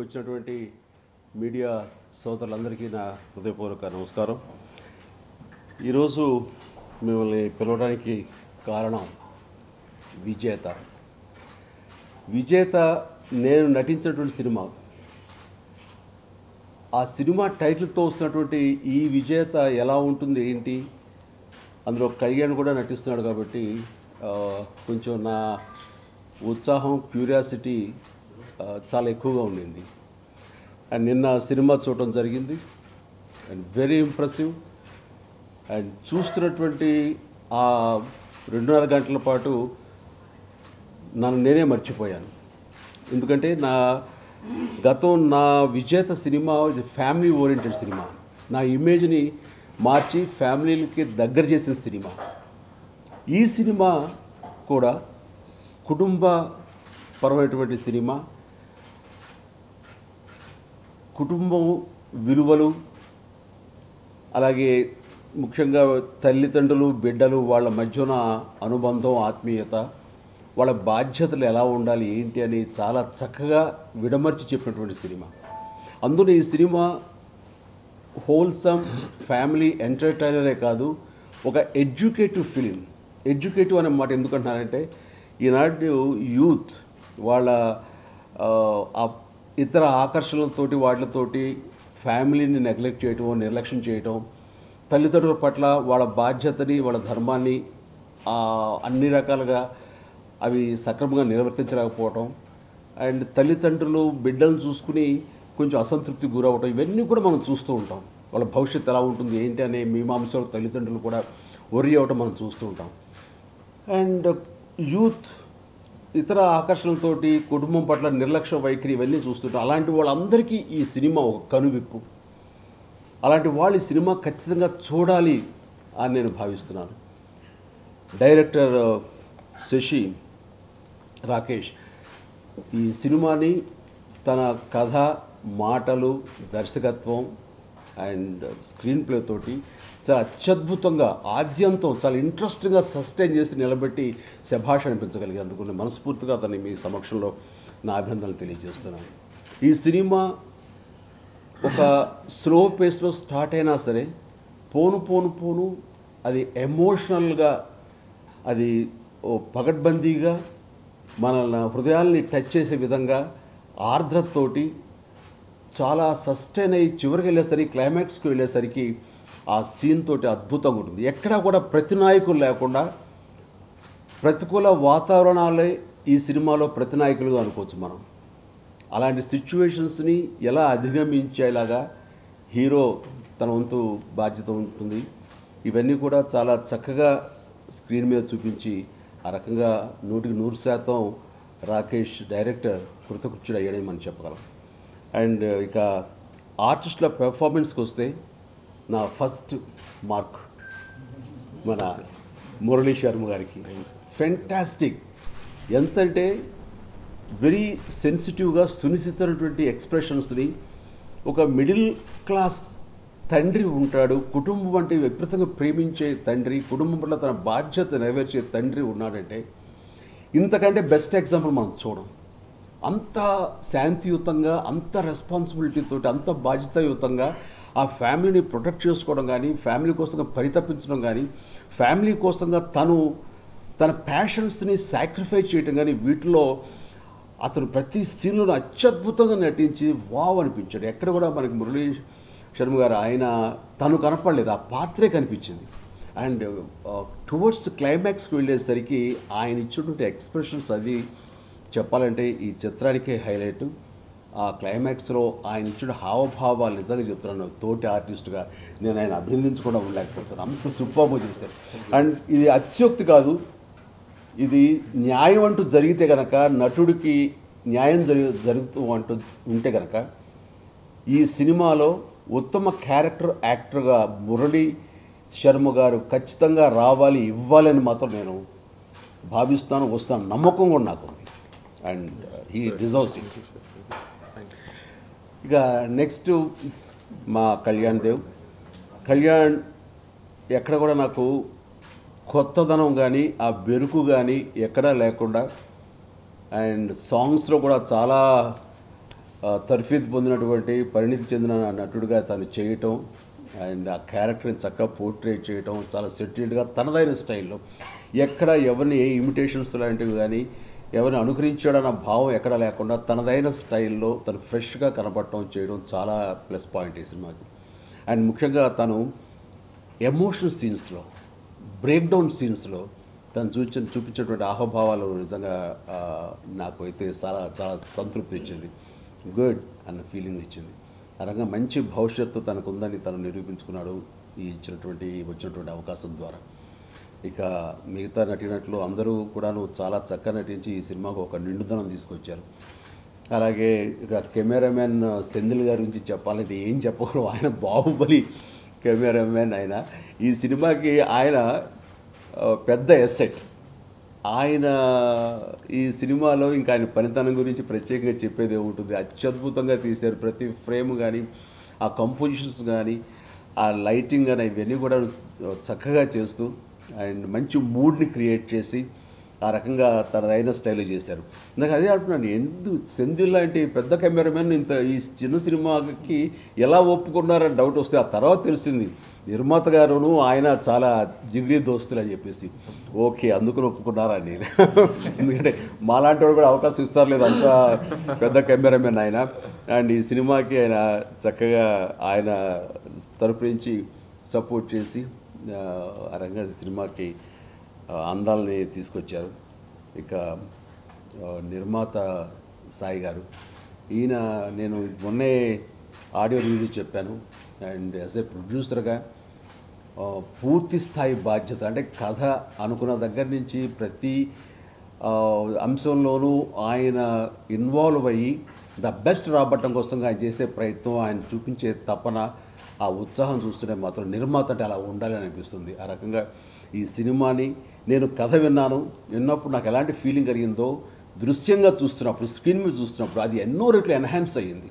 వచ్చినటువంటి మీడియా సోదరులందరికీ నా హృదయపూర్వక నమస్కారం. ఈరోజు మిమ్మల్ని పిలవడానికి కారణం విజేత. విజేత నేను నటించినటువంటి సినిమా. ఆ సినిమా టైటిల్తో వస్తున్నటువంటి ఈ విజేత ఎలా ఉంటుంది ఏంటి, అందులో కళ్యాణ్ కూడా నటిస్తున్నాడు కాబట్టి కొంచెం నా ఉత్సాహం, క్యూరియాసిటీ చాలా ఎక్కువగా ఉండింది. అండ్ నిన్న సినిమా చూడటం జరిగింది అండ్ వెరీ ఇంప్రెసివ్. అండ్ చూస్తున్నటువంటి ఆ 2.5 గంటల పాటు నన్ను నేనే మర్చిపోయాను. ఎందుకంటే నా విజేత సినిమా ఫ్యామిలీ ఓరియంటెడ్ సినిమా. నా ఇమేజ్ని మార్చి ఫ్యామిలీలకి దగ్గర చేసిన సినిమా. ఈ సినిమా కూడా కుటుంబ పరమైనటువంటి సినిమా. కుటుంబం విలువలు, అలాగే ముఖ్యంగా తల్లిదండ్రులు బిడ్డలు వాళ్ళ మధ్యన అనుబంధం, ఆత్మీయత, వాళ్ళ బాధ్యతలు ఎలా ఉండాలి ఏంటి అని చాలా చక్కగా విడమర్చి చెప్పినటువంటి సినిమా. అందులో ఈ సినిమా హోల్సమ్ ఫ్యామిలీ ఎంటర్టైనరే కాదు, ఒక ఎడ్యుకేటివ్ ఫిలిం. ఎడ్యుకేటివ్ అనే మాట ఎందుకంటున్నారంటే ఈనాడు యూత్ వాళ్ళ ఇతర ఆకర్షణలతోటి వాటితోటి ఫ్యామిలీని నెగ్లెక్ట్ చేయటం, నిర్లక్ష్యం చేయటం, తల్లిదండ్రుల పట్ల వాళ్ళ బాధ్యతని, వాళ్ళ ధర్మాన్ని అన్ని రకాలుగా అవి సక్రమంగా నిర్వర్తించలేకపోవటం, అండ్ తల్లిదండ్రులు బిడ్డలను చూసుకుని కొంచెం అసంతృప్తికి గురవటం, ఇవన్నీ కూడా మనం చూస్తూ ఉంటాం. వాళ్ళ భవిష్యత్తు ఎలా ఉంటుంది ఏంటి అనే మీమాంసలు తల్లిదండ్రులు కూడా worry అవ్వటం మనం చూస్తూ ఉంటాం. అండ్ యూత్ ఇతర ఆకర్షణలతోటి కుటుంబం పట్ల నిర్లక్ష్య వైఖరి ఇవన్నీ చూస్తుంటాం. అలాంటి వాళ్ళందరికీ ఈ సినిమా ఒక కనువిప్పు. అలాంటి వాళ్ళు ఈ సినిమా ఖచ్చితంగా చూడాలి అని నేను భావిస్తున్నాను. డైరెక్టర్ శశి రాకేష్ ఈ సినిమాని తన కథ, మాటలు, దర్శకత్వం అండ్ స్క్రీన్ ప్లే తోటి చాలా అత్యద్భుతంగా ఆద్యంతం చాలా ఇంట్రెస్టింగ్గా సస్టైన్ చేసి నిలబెట్టి శభాష్ అనిపించగలిగి, అందుకుని మనస్ఫూర్తిగా అతన్ని మీ సమక్షంలో నా అభినందనలు తెలియజేస్తున్నాను. ఈ సినిమా ఒక స్లో పేస్లో స్టార్ట్ అయినా సరే పోను అది ఎమోషనల్గా, అది ఓ పగడ్బందీగా మన హృదయాల్ని టచ్ చేసే విధంగా ఆర్ద్రతతోటి చాలా సస్టైన్ అయ్యి చివరికి వెళ్ళేసరికి, క్లైమాక్స్కి వెళ్ళేసరికి ఆ సీన్ తోటి అద్భుతంగా ఉంటుంది. ఎక్కడా కూడా ప్రతినాయకులు లేకుండా ప్రతికూల వాతావరణాలే ఈ సినిమాలో ప్రతినాయకులుగా అనుకోవచ్చు మనం. అలాంటి సిచ్యువేషన్స్ని ఎలా అధిగమించేలాగా హీరో తన వంతు బాధ్యత ఉంటుంది. ఇవన్నీ కూడా చాలా చక్కగా స్క్రీన్ మీద చూపించి ఆ రకంగా 100% రాకేష్ డైరెక్టర్ కృతకృత్యుడు అయ్యాడని మనం చెప్పగలం. అండ్ ఇక ఆర్టిస్టుల పెర్ఫార్మెన్స్కి వస్తే నా ఫస్ట్ మార్క్ మన మురళీ శర్మ గారికి. ఫెంటాస్టిక్. ఎంతంటే వెరీ సెన్సిటివ్గా సునిశ్చితమైనటువంటి ఎక్స్ప్రెషన్స్ని, ఒక మిడిల్ క్లాస్ తండ్రి ఉంటాడు, కుటుంబం అంటే విపరీతంగా ప్రేమించే తండ్రి, కుటుంబం పట్ల తన బాధ్యత నెరవేర్చే తండ్రి ఉన్నాడంటే ఇంతకంటే బెస్ట్ ఎగ్జాంపుల్ మనం చూడం. అంత శాంతియుతంగా, అంత రెస్పాన్సిబిలిటీతో, అంత బాధ్యతాయుతంగా ఆ ఫ్యామిలీని ప్రొటెక్ట్ చేసుకోవడం కానీ, ఫ్యామిలీ కోసంగా పరితపించడం కానీ, ఫ్యామిలీ కోసంగా తన ప్యాషన్స్ని సాక్రిఫైస్ చేయటం కానీ, వీటిలో అతను ప్రతి సీన్లో అత్యద్భుతంగా నటించి వావ్ అనిపించాడు. ఎక్కడ కూడా మనకి మురళీ శర్మ గారు తను కనపడలేదు, ఆ పాత్రే కనిపించింది. అండ్ టువర్డ్స్ క్లైమాక్స్కి వెళ్ళేసరికి ఆయన ఇచ్చినటువంటి ఎక్స్ప్రెషన్స్ అది చెప్పాలంటే ఈ చిత్రానికే హైలైట్. ఆ క్లైమాక్స్లో ఆయన ఇచ్చిన హావభావాలు నిజంగా చెప్తున్నాను, తోటి ఆర్టిస్ట్గా నేను ఆయన అభినందించకుండా ఉండలేకపోతున్నాను. అంత సూపర్గా చేశారు. అండ్ ఇది అతిశయోక్తి కాదు, ఇది న్యాయం అంటూ జరిగితే కనుక, నటుడికి న్యాయం జరుగుతూ అంటూ ఉంటే కనుక ఈ సినిమాలో ఉత్తమ క్యారెక్టర్ యాక్టర్గా మురళీ శర్మ గారు ఖచ్చితంగా రావాలి, ఇవ్వాలని మాత్రం నేను భావిస్తాను, వస్తాను, నమ్మకం కూడా నాకు ఉంది. And he deserves it. ఇక నెక్స్ట్ మా కళ్యాణ్ ఎక్కడ కూడా నాకు కొత్తదనం కానీ ఆ బెరుకు కానీ ఎక్కడా లేకుండా, అండ్ సాంగ్స్లో కూడా చాలా తర్ఫీదు పొందినటువంటి పరిణితి చెందిన నటుడిగా తను చేయటం అండ్ ఆ క్యారెక్టర్ని చక్కగా పోర్ట్రేట్ చేయటం చాలా సెటిల్డ్గా తనదైన స్టైల్లో ఎక్కడ ఎవరిని ఏ ఇమిటేషన్స్ లాంటివి కానీ ఎవరిని అనుకరించాడన్న భావం ఎక్కడ లేకుండా తనదైన స్టైల్లో తను ఫ్రెష్గా కనపడటం చేయడం చాలా ప్లస్ పాయింట్ ఈ సినిమాకి. అండ్ ముఖ్యంగా తను ఎమోషనల్ సీన్స్లో బ్రేక్ డౌన్ సీన్స్లో తను చూపించేటువంటి ఆహభావాలు నిజంగా నాకు అయితే చాలా చాలా సంతృప్తి ఇచ్చింది, గుడ్ అన్న ఫీలింగ్ ఇచ్చింది. ఆ రకంగా మంచి భవిష్యత్తు తనకు ఉందని తను నిరూపించుకున్నాడు వచ్చినటువంటి అవకాశం ద్వారా. ఇక మిగతా నటినట్లు అందరూ కూడాను చాలా చక్కగా నటించి ఈ సినిమాకు ఒక నిండుదనం తీసుకొచ్చారు. అలాగే ఇక కెమెరామెన్ సెంధిల్ గారి గురించి చెప్పాలంటే ఏం చెప్పకూడదు, ఆయన బాహుబలి కెమెరామెన్. ఆయన ఈ సినిమాకి ఆయన పెద్ద ఎసెట్. ఆయన ఈ సినిమాలో ఇంకా ఆయన పనితనం గురించి ప్రత్యేకంగా చెప్పేది ఏముంటుంది, అత్యద్భుతంగా తీశారు. ప్రతి ఫ్రేమ్ కానీ ఆ కంపోజిషన్స్ కానీ ఆ లైటింగ్ కానీ ఇవన్నీ కూడా చక్కగా చేస్తూ అండ్ మంచి మూడ్ని క్రియేట్ చేసి ఆ రకంగా తనదైన స్టైల్లో చేశారు. నాకు అదే అంటున్నాను, సెంధిల్ లాంటి పెద్ద కెమెరామెన్ ఇంత ఈ చిన్న సినిమాకి ఎలా ఒప్పుకున్నారని డౌట్ వస్తే ఆ తర్వాత తెలిసింది నిర్మాత గారును ఆయన చాలా జిగిరి దోస్తులు అని చెప్పేసి. ఓకే, అందుకుని ఒప్పుకున్నారా నేను, ఎందుకంటే మాలాంటి వాడు కూడా అవకాశం ఇస్తారు లేదు, అంత పెద్ద కెమెరామెన్ ఆయన. అండ్ ఈ సినిమాకి ఆయన చక్కగా ఆయన తరపు నుంచి సపోర్ట్ చేసి ఆ రంగా సినిమాకి అందాలని తీసుకొచ్చారు. ఇక నిర్మాత సాయి గారు, ఈయన నేను మొన్నే ఆడియో రివ్యూ చెప్పాను. అండ్ యాజ్ ఏ ప్రొడ్యూసర్గా పూర్తి స్థాయి బాధ్యత, అంటే కథ అనుకున్న దగ్గర నుంచి ప్రతి అంశంలోనూ ఆయన ఇన్వాల్వ్ అయ్యి ద బెస్ట్ రాబట్టడం కోసం ఆయన చేసే ప్రయత్నం, ఆయన చూపించే తపన, ఆ ఉత్సాహం చూస్తుంటే మాత్రం నిర్మాత అంటే అలా ఉండాలని అనిపిస్తుంది. ఆ రకంగా ఈ సినిమాని నేను కథ విన్నప్పుడు నాకు ఎలాంటి ఫీలింగ్ కలిగిందో దృశ్యంగా చూస్తున్నప్పుడు, స్క్రీన్ మీద చూస్తున్నప్పుడు అది ఎన్నో రెట్లు ఎన్హాన్స్ అయ్యింది.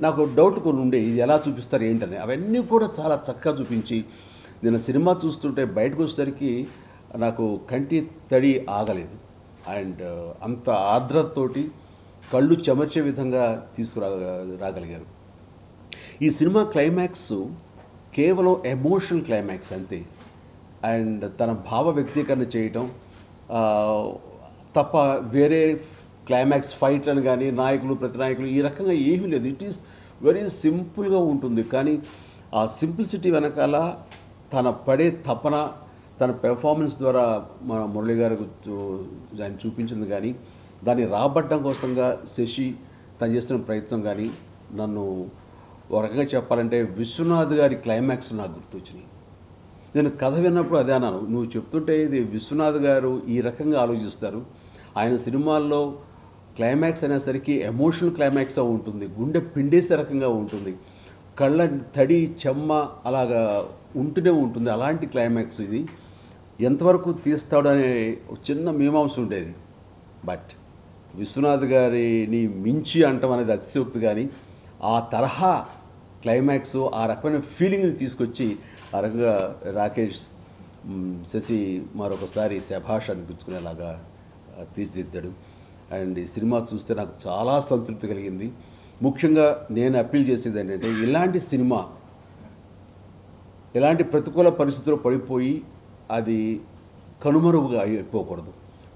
నాకు డౌట్ కొన్ని ఉండే, ఇది ఎలా చూపిస్తారు ఏంటని. అవన్నీ కూడా చాలా చక్కగా చూపించి నేను సినిమా చూస్తుంటే బయటకు వచ్చేసరికి నాకు కంటి తడి ఆగలేదు. అండ్ అంత ఆర్ద్రతతోటి కళ్ళు చెమర్చే విధంగా రాగలిగారు. ఈ సినిమా క్లైమాక్స్ కేవలం ఎమోషనల్ క్లైమాక్స్ అంతే. అండ్ తన భావ వ్యక్తీకరణ చేయటం తప్ప వేరే క్లైమాక్స్ ఫైట్లను కానీ నాయకులు ప్రతినాయకులు ఈ రకంగా ఏమీ లేదు. ఇట్ ఈస్ వెరీ సింపుల్గా ఉంటుంది. కానీ ఆ సింప్లిసిటీ వెనకాల తన పడే తపన, తన పెర్ఫార్మెన్స్ ద్వారా మన మురళి గారు ఆయన చూపించింది కానీ దాన్ని రాబట్టడం కోసంగా శశి తను చేస్తున్న ప్రయత్నం కానీ నన్ను ఒక రకంగా చెప్పాలంటే విశ్వనాథ్ గారి క్లైమాక్స్ నాకు గుర్తొచ్చినాయి. నేను కథ విన్నప్పుడు అదే అన్నాను, నువ్వు చెప్తుంటే ఇది విశ్వనాథ్ గారు ఈ రకంగా ఆలోచిస్తారు. ఆయన సినిమాల్లో క్లైమాక్స్ అనేసరికి ఎమోషనల్ క్లైమాక్స్ ఉంటుంది, గుండె పిండేసే రకంగా ఉంటుంది, కళ్ళ తడి చెమ్మ అలాగా ఉంటూనే ఉంటుంది. అలాంటి క్లైమాక్స్ ఇది. ఎంతవరకు తీస్తాడనే చిన్న మీమాంస ఉండేది. బట్ విశ్వనాథ్ గారిని మించి అంటాం అనేది అతిశయోక్తి. కానీ ఆ తరహా క్లైమాక్స్, ఆ రకమైన ఫీలింగ్ని తీసుకొచ్చి ఆ రకంగా రాకేష్ శశి మరొకసారి శభాష్ అనిపించుకునేలాగా తీర్చిదిద్దాడు. అండ్ ఈ సినిమా చూస్తే నాకు చాలా సంతృప్తి కలిగింది. ముఖ్యంగా నేను అప్పీల్ చేసేది ఏంటంటే, ఇలాంటి సినిమా ఎలాంటి ప్రతికూల పరిస్థితుల్లో పడిపోయి అది కనుమరుగుగా అయిపోకూడదు.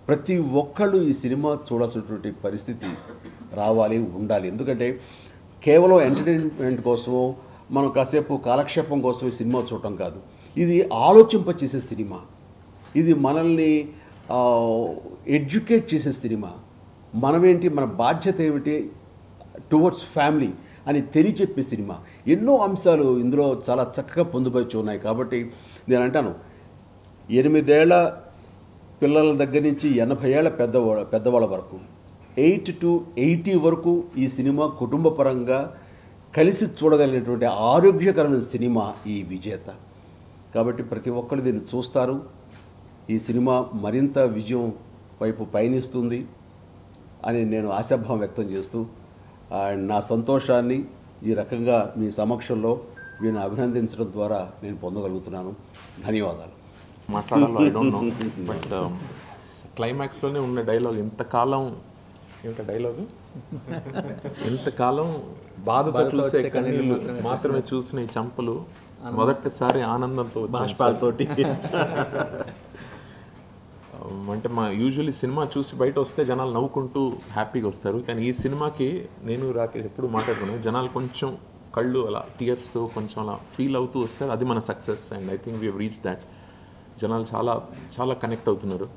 ప్రతి ఒక్కళ్ళు ఈ సినిమా చూడాల్సినటువంటి పరిస్థితి రావాలి, ఉండాలి. ఎందుకంటే కేవలం ఎంటర్టైన్మెంట్ కోసమో మనం కాసేపు కాలక్షేపం కోసం ఈ సినిమా చూడటం కాదు, ఇది ఆలోచింపచేసే సినిమా, ఇది మనల్ని ఎడ్యుకేట్ చేసే సినిమా. మనమేంటి, మన బాధ్యత ఏమిటి టువర్డ్స్ ఫ్యామిలీ అని తెలియచెప్పే సినిమా. ఎన్నో అంశాలు ఇందులో చాలా చక్కగా పొందుపరిచి ఉన్నాయి. కాబట్టి నేను అంటాను, 8 ఏళ్ల పిల్లల దగ్గర నుంచి 80 ఏళ్ల పెద్దవాళ్ళ వరకు 8 to 80 వరకు ఈ సినిమా కుటుంబ పరంగా కలిసి చూడగలిగినటువంటి ఆరోగ్యకరమైన సినిమా ఈ విజేత. కాబట్టి ప్రతి ఒక్కరు దీన్ని చూస్తారు. ఈ సినిమా మరింత విజయం వైపు పయనిస్తుంది అని నేను ఆశాభావం వ్యక్తం చేస్తూ నా సంతోషాన్ని ఈ రకంగా మీ సమక్షంలో వీళ్ళని అభినందించడం ద్వారా నేను పొందగలుగుతున్నాను. ధన్యవాదాలు. మాట్లాడాలో ఐ డోంట్ నో, బట్ క్లైమాక్స్లోనే ఉన్న డైలాగ్ ఇంతకాలం ఏమిటా డైలాగు, ఎంతకాలం బాధతో చూసే కన్నీళ్ళు మాత్రమే చూసిన ఈ చంపలు మొదటిసారి ఆనందంతో బాష్పాలతోటి అంటే మా యూజువల్లీ సినిమా చూసి బయట వస్తే జనాలు నవ్వుకుంటూ హ్యాపీగా వస్తారు, కానీ ఈ సినిమాకి నేను రాకేష్ ఎప్పుడు మాట్లాడుకున్నాను, జనాలు కొంచెం కళ్ళు అలా టీయర్స్తో కొంచెం అలా ఫీల్ అవుతూ వస్తారు, అది మన success. And I think we reach that. జనాలు చాలా చాలా కనెక్ట్ అవుతున్నారు.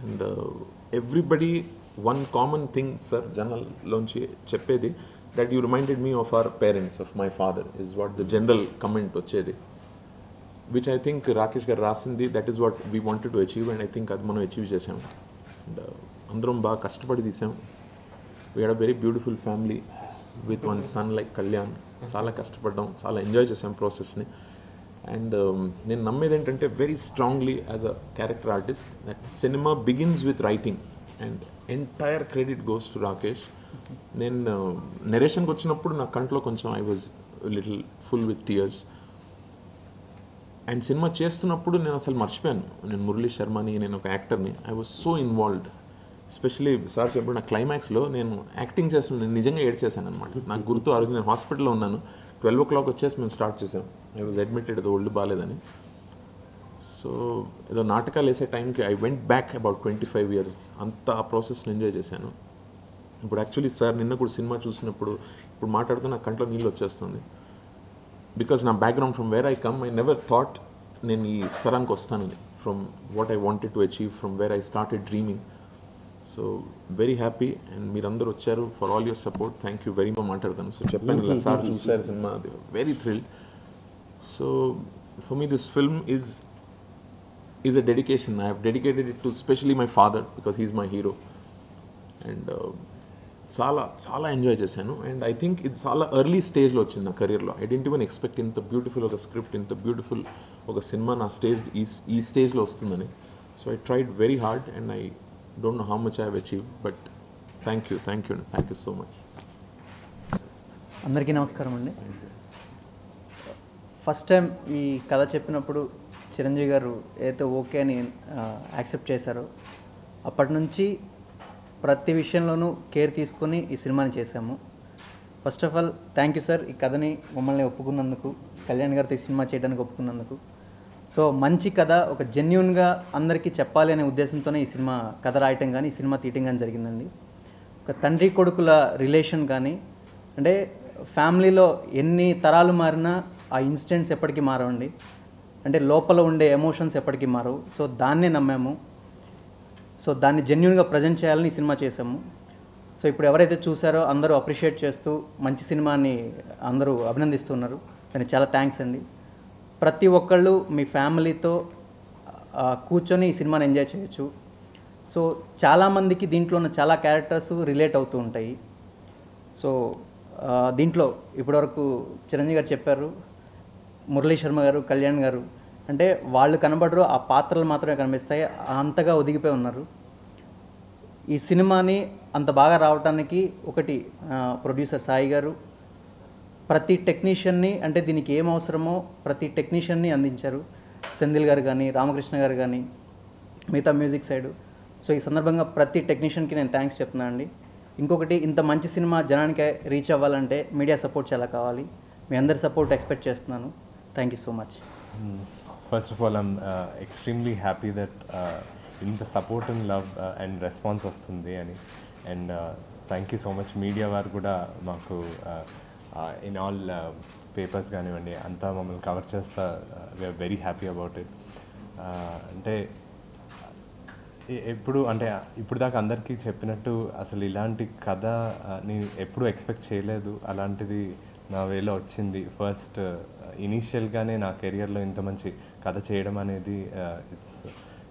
And everybody one common thing sir జనాల్లోంచి చెప్పేది, that you reminded me of our parents, of my father, is what the general comment వచ్చేది. Which I think Rakesh garu రాసింది, that is what we wanted to achieve. And I think అది మనం achieve చేసాం. And అందరం బాగా కష్టపడి తీసాం. We had a very beautiful family with one son like Kalyan. చాలా కష్టపడ్డాం, చాలా ఎంజాయ్ చేసాం ప్రాసెస్ని. అండ్ నేను నమ్మేది ఏంటంటే very strongly as a character artist, that cinema begins with writing and entire credit goes to Rakesh. నేను నెరేషన్కి వచ్చినప్పుడు నా కంట్లో కొంచెం I was little full with tears. And cinema చేస్తున్నప్పుడు నేను అసలు మర్చిపోయాను, నేను మురళీ శర్మని, నేను ఒక యాక్టర్ని. I was so involved. Especially sir చెప్పిన నా క్లైమాక్స్లో నేను యాక్టింగ్ చేస్తున్నాను, నేను నిజంగా ఏడ్చేసాను అనమాట. నాకు గుర్తు, ఆ రోజు నేను హాస్పిటల్లో ఉన్నాను, 12 o'clock వచ్చేసి మేము స్టార్ట్ చేసాం. ఐ వాజ్ అడ్మిటెడ్, అది ఒళ్ళు బాగాలేదని. సో ఏదో నాటకాలు వేసే టైంకి I went back about 25 years. అంత ఆ ప్రాసెస్ని ఎంజాయ్ చేశాను. ఇప్పుడు యాక్చువల్లీ సార్ నిన్న కూడా సినిమా చూసినప్పుడు ఇప్పుడు మాట్లాడుతూ నా కంట్లో నీళ్ళు వచ్చేస్తుంది. బికాస్ నా background from where I come, I never thought నేను ఈ స్థరానికి వస్తానని. From what I wanted to achieve, from where I started dreaming. So very happy. And మీరందరూ వచ్చారు, for all your support, thank you very much మాట్లాడతాను. So చెప్పాను ఇలా sir చూశారు cinema, very thrilled. So for me this film is a dedication. I have dedicated it to especially my father because he is my hero. And చాలా చాలా enjoy చేశాను. And I think ఇది చాలా early స్టేజ్లో వచ్చింది నా కెరీర్లో. ఐ డెంట్ ఈవెన్ ఎక్స్పెక్ట్ ఇంత బ్యూటిఫుల్ ఒక స్క్రిప్ట్, ఇంత బ్యూటిఫుల్ ఒక సినిమా నా ఈ స్టేజ్లో వస్తుందని. So I tried very hard and I don't know how much I have achieve, but thank you so much. అందరికీ నమస్కారం అండి. ఫస్ట్ టైం ఈ కథ చెప్పినప్పుడు చిరంజీవి గారు ఏదైతే ఓకే అని యాక్సెప్ట్ చేశారో అప్పటి నుంచి ప్రతి విషయంలోనూ కేర్ తీసుకొని ఈ సినిమాని చేశాము. First of all thank you sir, ఈ కథని మమ్మల్ని ఒప్పుకున్నందుకు, కళ్యాణ్ గారితో ఈ సినిమా చేయడానికి ఒప్పుకున్నందుకు. సో మంచి కథ, ఒక జెన్యూన్గా అందరికీ చెప్పాలి అనే ఉద్దేశంతోనే ఈ సినిమా కథ రాయటం కానీ ఈ సినిమా తీయటం కానీ జరిగిందండి. ఒక తండ్రి కొడుకుల రిలేషన్ కానీ, అంటే ఫ్యామిలీలో ఎన్ని తరాలు మారినా ఆ ఇన్సిడెంట్స్ ఎప్పటికీ మారవండి, అంటే లోపల ఉండే ఎమోషన్స్ ఎప్పటికీ మారవు. సో దాన్నే నమ్మాము. సో దాన్ని జెన్యూన్గా ప్రజెంట్ చేయాలని ఈ సినిమా చేసాము. సో ఇప్పుడు ఎవరైతే చూసారో అందరూ అప్రిషియేట్ చేస్తూ మంచి సినిమాని అందరూ అభినందిస్తున్నారు. దానికి చాలా థ్యాంక్స్ అండి. ప్రతి ఒక్కళ్ళు మీ ఫ్యామిలీతో కూర్చొని ఈ సినిమాని ఎంజాయ్ చేయొచ్చు. సో చాలామందికి దీంట్లో ఉన్న చాలా క్యారెక్టర్స్ రిలేట్ అవుతూ ఉంటాయి. సో దీంట్లో ఇప్పటివరకు చిరంజీవి గారు చెప్పారు, మురళీ శర్మ గారు, కళ్యాణ్ గారు, అంటే వాళ్ళు కనబడరు, ఆ పాత్రలు మాత్రమే కనిపిస్తాయి, అంతగా ఒదిగిపోయి ఉన్నారు. ఈ సినిమాని అంత బాగా రావడానికి ఒకటి ప్రొడ్యూసర్ సాయి గారు ప్రతి టెక్నీషియన్ని, అంటే దీనికి ఏం అవసరమో ప్రతి టెక్నీషియన్ని అందించారు. సెంధిల్ గారు కానీ, రామకృష్ణ గారు కానీ, మిగతా మ్యూజిక్ సైడు. సో ఈ సందర్భంగా ప్రతి టెక్నీషియన్కి నేను థ్యాంక్స్ చెప్తున్నాను అండి. ఇంకొకటి, ఇంత మంచి సినిమా జనానికి రీచ్ అవ్వాలంటే మీడియా సపోర్ట్ చాలా కావాలి. మీ అందరి సపోర్ట్ ఎక్స్పెక్ట్ చేస్తున్నాను. Thank you so much. First of all I'm extremely happy that ఇంత support and love and response వస్తుంది అని. And thank you so much media వారు కూడా మాకు ఇన్ ఆల్ పేపర్స్ కానివ్వండి అంతా మమ్మల్ని కవర్ చేస్తా. We are very happy about it. అంటే ఇప్పుడు దాకా అందరికీ చెప్పినట్టు అసలు ఇలాంటి కథ నేను ఎప్పుడూ ఎక్స్పెక్ట్ చేయలేదు. అలాంటిది నా వేలో వచ్చింది. ఫస్ట్ ఇనీషియల్గానే నా కెరియర్లో ఇంత మంచి కథ చేయడం అనేది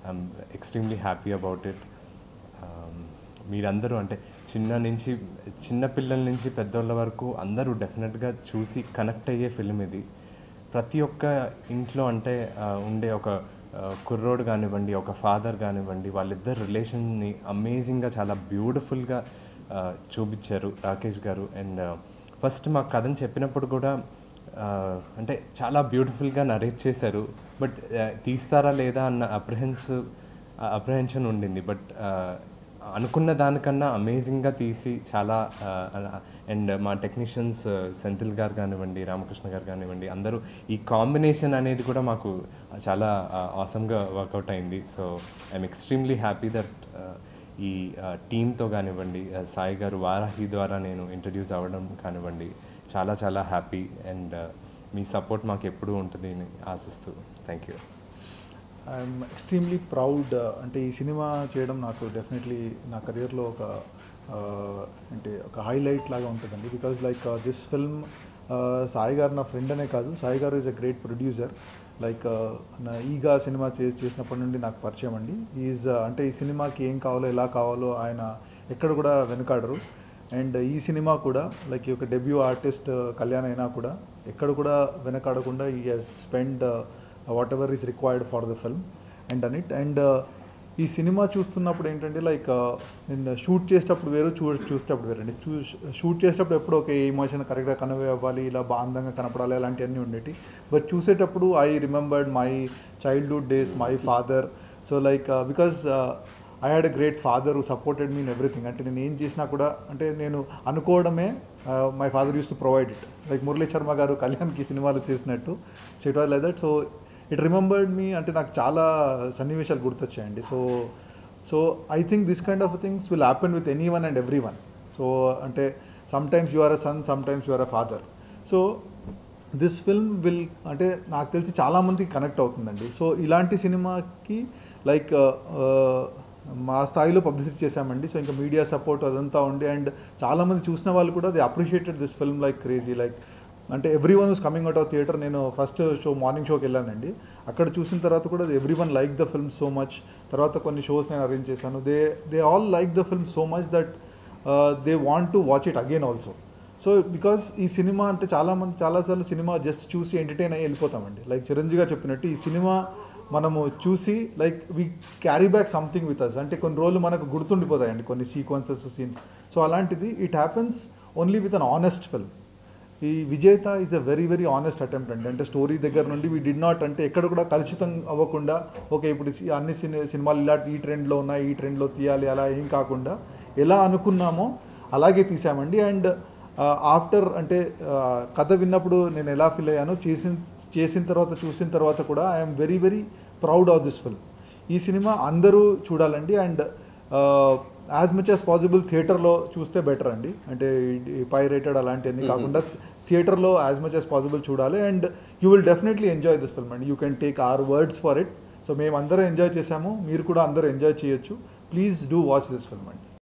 I'm extremely happy about it. మీరందరూ అంటే చిన్నపిల్లల నుంచి పెద్దోళ్ళ వరకు అందరూ డెఫినెట్గా చూసి కనెక్ట్ అయ్యే ఫిల్మ్ ఇది. ప్రతి ఒక్క ఇంట్లో అంటే ఉండే ఒక కుర్రోడు కానివ్వండి, ఒక ఫాదర్ కానివ్వండి, వాళ్ళిద్దరు రిలేషన్ని అమేజింగ్గా చాలా బ్యూటిఫుల్గా చూపించారు రాకేష్ గారు. అండ్ ఫస్ట్ మా కథను చెప్పినప్పుడు కూడా అంటే చాలా బ్యూటిఫుల్గా నరేట్ చేశారు. బట్ తీస్తారా లేదా అన్న అప్రహెన్షన్ ఉండింది. బట్ అనుకున్న దానికన్నా అమేజింగ్గా తీసి చాలా అండ్ మా టెక్నీషియన్స్ సెంథిల్ గారు కానివ్వండి, రామకృష్ణ గారు కానివ్వండి, అందరూ ఈ కాంబినేషన్ అనేది కూడా మాకు చాలా ఆసమ్గా వర్కౌట్ అయింది. So I'm extremely happy that ఈ టీంతో కానివ్వండి, సాయి గారు వారాహి ద్వారా నేను ఇంట్రడ్యూస్ అవ్వడం కానివ్వండి, చాలా చాలా హ్యాపీ. అండ్ మీ సపోర్ట్ మాకు ఎప్పుడూ ఉంటుంది అని ఆశిస్తూ thank you. I'm extremely proud. అంటే ఈ సినిమా చేయడం నాకు డెఫినెట్లీ నా కెరియర్లో అంటే ఒక హైలైట్ లాగా ఉంటుందండి. Because like this film Sai గారు నా ఫ్రెండ్ అనే కాదు, సాయి గారు is a great producer. Like నా ఈగా సినిమా చేసినప్పటి నుండి నాకు పరిచయం అండి. ఈజ్ అంటే ఈ సినిమాకి ఏం కావాలో ఎలా కావాలో ఆయన ఎక్కడ కూడా వెనుకాడరు. అండ్ ఈ సినిమా కూడా లైక్ ఈ యొక్క డెబ్యూ ఆర్టిస్ట్ కళ్యాణ్ అయినా కూడా ఎక్కడ కూడా వెనకాడకుండా ఈ he's spend whatever is required for the film and on it. And ఈ సినిమా చూస్తున్నప్పుడు ఏంటంటే లైక్ నేను షూట్ చేసేటప్పుడు వేరు, చూసేటప్పుడు వేరండి. షూట్ చేసేటప్పుడు ఎప్పుడు ఒక ఎమోషన్ కరెక్ట్గా కన్వే అవ్వాలి, ఇలా అందంగా కనపడాలి, అలాంటివన్నీ ఉండేవి. బట్ చూసేటప్పుడు I remembered my childhood days, my father. So like because I had a great father who supported me in everything. అంటే నేను ఏం చేసినా కూడా అంటే నేను అనుకోవడమే my father use to provide it. Like Murali Sharma garu కళ్యాణ్కి సినిమాలు చేసినట్టు. So it was like that. So it remembered me. అంటే నాకు చాలా సన్నివేశాలు గుర్తొచ్చాయండి. So I think this kind of things will happen with any one and every one. So అంటే sometimes you are a son, sometimes you are a father. So this film will అంటే నాకు తెలిసి చాలామందికి కనెక్ట్ అవుతుందండి. So ఇలాంటి సినిమాకి like మా స్థాయిలో పబ్లిసిటీ చేశామండి. సో ఇంకా మీడియా సపోర్ట్ అదంతా ఉండి అండ్ చాలామంది చూసిన వాళ్ళు కూడా they appreciated this film like crazy. Like అంటే every one was coming out of theatre. నేను ఫస్ట్ షో మార్నింగ్ షోకి వెళ్ళానండి. అక్కడ చూసిన తర్వాత కూడా every one like the film so much. తర్వాత కొన్ని షోస్ నేను అరేంజ్ చేశాను. They all like the film so much that they want to watch it again also. So because ఈ సినిమా అంటే చాలాసార్లు సినిమా జస్ట్ చూసి ఎంటర్టైన్ అయ్యి వెళ్ళిపోతామండి. లైక్ చిరంజీవి గారు చెప్పినట్టు ఈ సినిమా మనము చూసి like we carry back something with us. అంటే కొన్ని రోజులు మనకు గుర్తుండిపోతాయండి కొన్ని సీక్వెన్సెస్, సీన్స్. సో అలాంటిది it happens only with an honest film. ఈ Vijetha is a very very honest attempt అండి. అంటే స్టోరీ దగ్గర నుండి వీ డిడ్ నాట్ అంటే ఎక్కడ కూడా కలుషితం అవ్వకుండా ఓకే ఇప్పుడు అన్ని సినిమాలు ఇలా ఈ ట్రెండ్లో ఉన్నాయి, ఈ ట్రెండ్లో తీయాలి అలా ఏం కాకుండా ఎలా అనుకున్నామో అలాగే తీసామండి. అండ్ ఆఫ్టర్ అంటే కథ విన్నప్పుడు నేను ఎలా ఫీల్ అయ్యానో చేసిన తర్వాత చూసిన తర్వాత కూడా I'm very very proud of this film. ఈ సినిమా అందరూ చూడాలండి. And as much as possible థియేటర్లో చూస్తే బెటర్ అండి. అంటే పైరేటెడ్ అలాంటివన్నీ కాకుండా థియేటర్లో యాజ్ మచ్ యాజ్ పాసిబుల్ చూడాలి. And you will definitely enjoy this film అండి. You can take our words for it. So మేము అందరూ ఎంజాయ్ చేసాము, మీరు కూడా అందరూ ఎంజాయ్ చేయొచ్చు. Please do watch this film అండి.